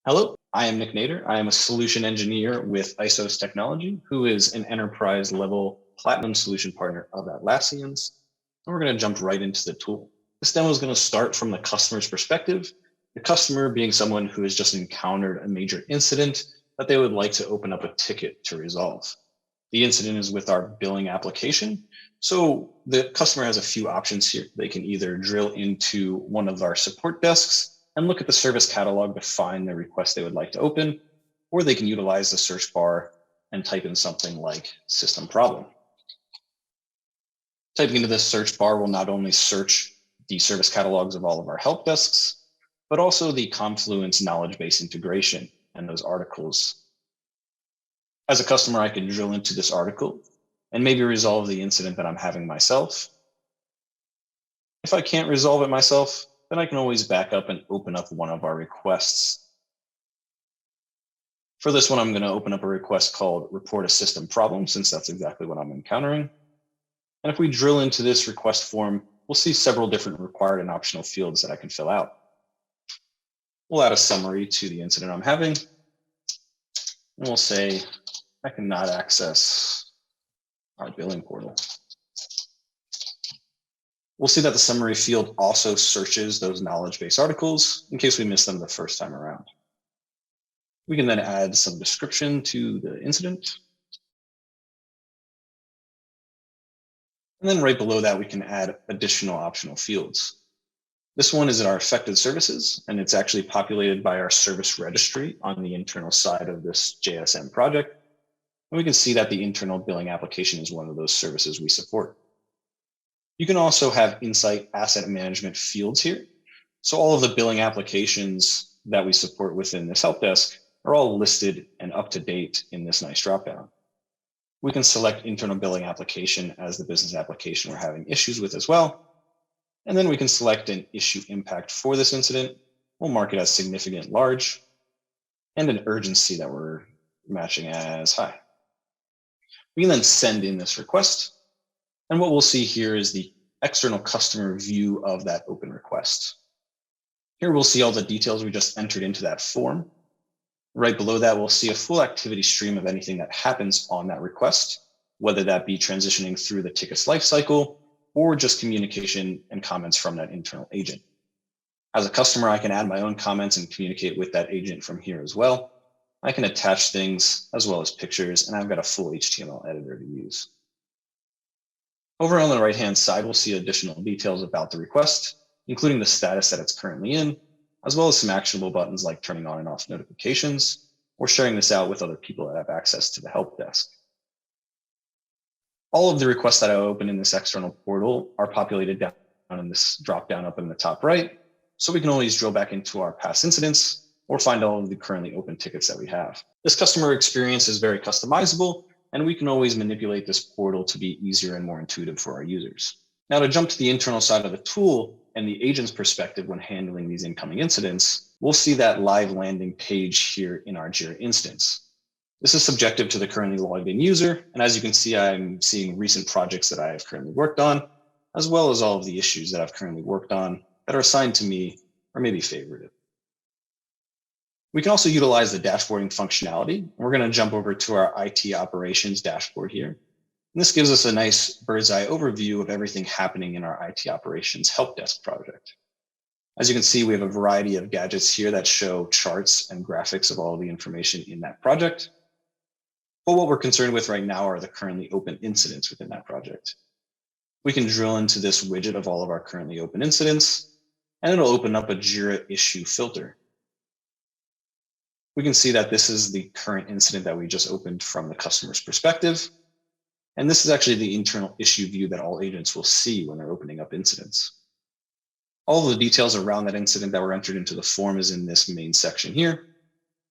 Hello, I am Nick Nader. I am a solution engineer with ISOS Technology, who is an enterprise level platinum solution partner of Atlassian's. And we're going to jump right into the tool. This demo is going to start from the customer's perspective, the customer being someone who has just encountered a major incident that they would like to open up a ticket to resolve. The incident is with our billing application. So the customer has a few options here. They can either drill into one of our support desks and look at the service catalog to find the request they would like to open, or they can utilize the search bar and type in something like system problem. Typing into this search bar will not only search the service catalogs of all of our help desks, but also the Confluence knowledge base integration and those articles. As a customer, I can drill into this article and maybe resolve the incident that I'm having myself. If I can't resolve it myself, then I can always back up and open up one of our requests. For this one, I'm going to open up a request called report a system problem, since that's exactly what I'm encountering. And if we drill into this request form, we'll see several different required and optional fields that I can fill out. We'll add a summary to the incident I'm having. And we'll say, I cannot access our billing portal. We'll see that the summary field also searches those knowledge base articles in case we missed them the first time around. We can then add some description to the incident. And then right below that, we can add additional optional fields. This one is in our affected services, and it's actually populated by our service registry on the internal side of this JSM project. And we can see that the internal billing application is one of those services we support. You can also have Insight asset management fields here. So all of the billing applications that we support within this help desk are all listed and up to date in this nice dropdown. We can select internal billing application as the business application we're having issues with as well. And then we can select an issue impact for this incident. We'll mark it as significant large and an urgency that we're matching as high. We can then send in this request. And what we'll see here is the external customer view of that open request. Here we'll see all the details we just entered into that form. Right below that, we'll see a full activity stream of anything that happens on that request, whether that be transitioning through the ticket's lifecycle or just communication and comments from that internal agent. As a customer, I can add my own comments and communicate with that agent from here as well. I can attach things as well as pictures, and I've got a full HTML editor to use. Over on the right-hand side, we'll see additional details about the request, including the status that it's currently in, as well as some actionable buttons like turning on and off notifications or sharing this out with other people that have access to the help desk. All of the requests that I open in this external portal are populated down in this drop-down up in the top right, so we can always drill back into our past incidents or find all of the currently open tickets that we have. This customer experience is very customizable, and we can always manipulate this portal to be easier and more intuitive for our users. Now, to jump to the internal side of the tool and the agent's perspective when handling these incoming incidents, we'll see that live landing page here in our Jira instance. This is subjective to the currently logged in user. And as you can see, I'm seeing recent projects that I have currently worked on, as well as all of the issues that I've currently worked on that are assigned to me or maybe favorited. We can also utilize the dashboarding functionality. We're going to jump over to our IT operations dashboard here. And this gives us a nice bird's eye overview of everything happening in our IT operations help desk project. As you can see, we have a variety of gadgets here that show charts and graphics of all the information in that project. But what we're concerned with right now are the currently open incidents within that project. We can drill into this widget of all of our currently open incidents, and it'll open up a Jira issue filter. We can see that this is the current incident that we just opened from the customer's perspective. And this is actually the internal issue view that all agents will see when they're opening up incidents. All of the details around that incident that were entered into the form is in this main section here.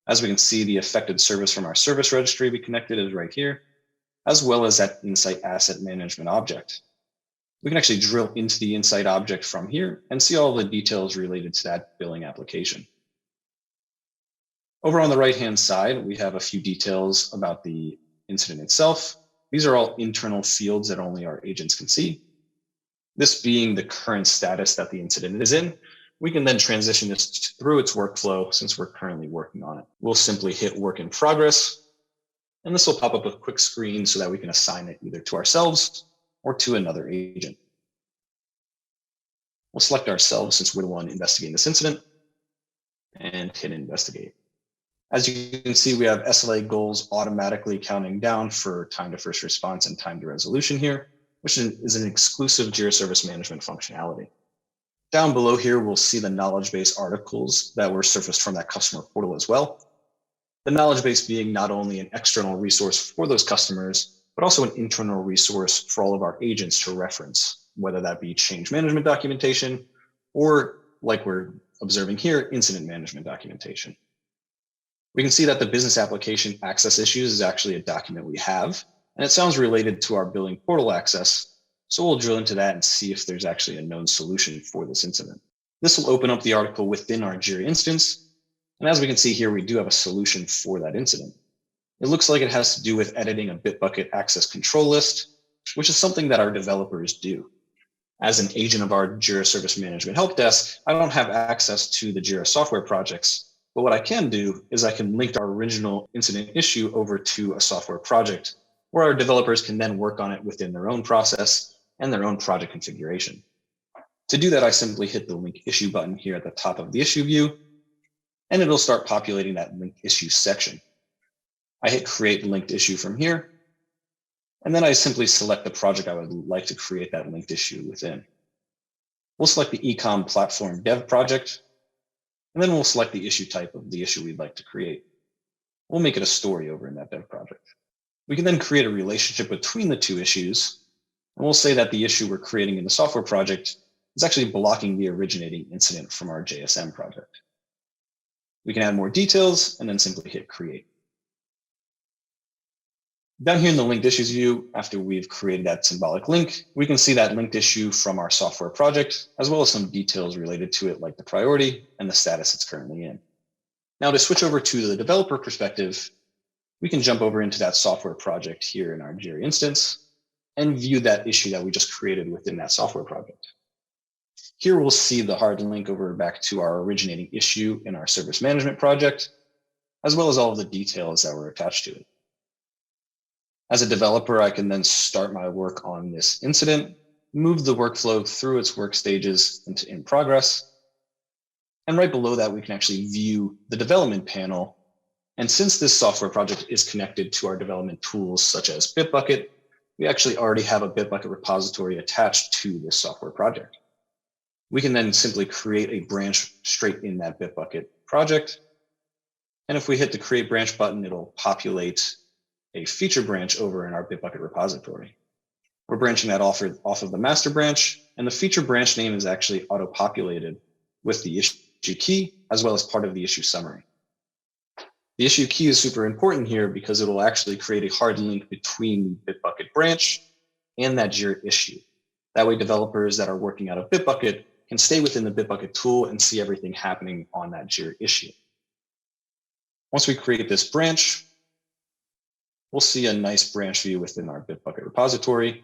As we can see, the affected service from our service registry we connected is right here, as well as that Insight asset management object. We can actually drill into the Insight object from here and see all the details related to that billing application. Over on the right-hand side, we have a few details about the incident itself. These are all internal fields that only our agents can see. This being the current status that the incident is in, We can then transition this through its workflow since we're currently working on it. We'll simply hit work in progress, and this will pop up a quick screen so that we can assign it either to ourselves or to another agent. We'll select ourselves since we're the one investigating this incident and hit investigate. As you can see, we have SLA goals automatically counting down for time to first response and time to resolution here, which is an exclusive Jira Service Management functionality. Down below here, we'll see the knowledge base articles that were surfaced from that customer portal as well. The knowledge base being not only an external resource for those customers, but also an internal resource for all of our agents to reference, whether that be change management documentation or, like we're observing here, incident management documentation. We can see that the business application access issues is actually a document we have, and it sounds related to our billing portal access. So we'll drill into that and see if there's actually a known solution for this incident. This will open up the article within our Jira instance. And as we can see here, we do have a solution for that incident. It looks like it has to do with editing a Bitbucket access control list, which is something that our developers do. As an agent of our Jira Service Management help desk, I don't have access to the Jira software projects, but what I can do is I can link our original incident issue over to a software project where our developers can then work on it within their own process and their own project configuration. To do that, I simply hit the link issue button here at the top of the issue view, and it'll start populating that linked issue section. I hit create linked issue from here, and then I simply select the project I would like to create that linked issue within. We'll select the ecom platform dev project, and then we'll select the issue type of the issue we'd like to create. We'll make it a story over in that dev project. We can then create a relationship between the two issues, and we'll say that the issue we're creating in the software project is actually blocking the originating incident from our JSM project. We can add more details and then simply hit create. Down here in the linked issues view, after we've created that symbolic link, we can see that linked issue from our software project, as well as some details related to it, like the priority and the status it's currently in. Now to switch over to the developer perspective, we can jump over into that software project here in our Jira instance and view that issue that we just created within that software project. Here we'll see the hard link over back to our originating issue in our service management project, as well as all of the details that were attached to it. As a developer, I can then start my work on this incident, move the workflow through its work stages into in progress. And right below that, we can actually view the development panel. And since this software project is connected to our development tools, such as Bitbucket, we actually already have a Bitbucket repository attached to this software project. We can then simply create a branch straight in that Bitbucket project. And if we hit the create branch button, it'll populate a feature branch over in our Bitbucket repository. We're branching that off of the master branch, and the feature branch name is actually auto-populated with the issue key, as well as part of the issue summary. The issue key is super important here because it will actually create a hard link between the Bitbucket branch and that Jira issue. That way, developers that are working out of Bitbucket can stay within the Bitbucket tool and see everything happening on that Jira issue. Once we create this branch, we'll see a nice branch view within our Bitbucket repository.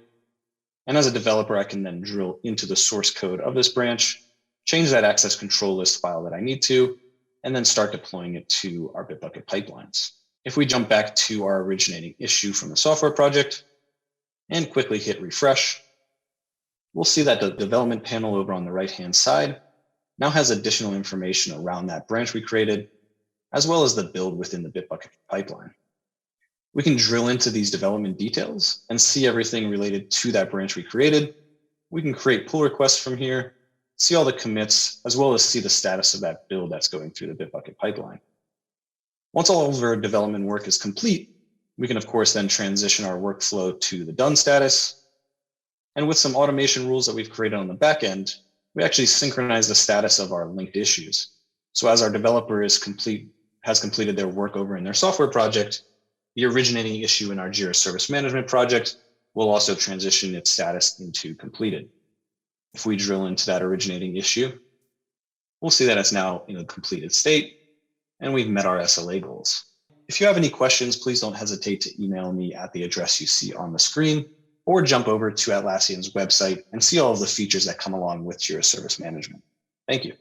And as a developer, I can then drill into the source code of this branch, change that access control list file that I need to, and then start deploying it to our Bitbucket pipelines. If we jump back to our originating issue from the software project and quickly hit refresh, we'll see that the development panel over on the right-hand side now has additional information around that branch we created, as well as the build within the Bitbucket pipeline. We can drill into these development details and see everything related to that branch we created. We can create pull requests from here, see all the commits, as well as see the status of that build that's going through the Bitbucket pipeline. Once all of our development work is complete, we can of course then transition our workflow to the done status. And with some automation rules that we've created on the back end, we actually synchronize the status of our linked issues. So as our developer has completed their work over in their software project, the originating issue in our Jira Service Management project will also transition its status into completed. If we drill into that originating issue, we'll see that it's now in a completed state and we've met our SLA goals. If you have any questions, please don't hesitate to email me at the address you see on the screen, or jump over to Atlassian's website and see all of the features that come along with Jira Service Management. Thank you.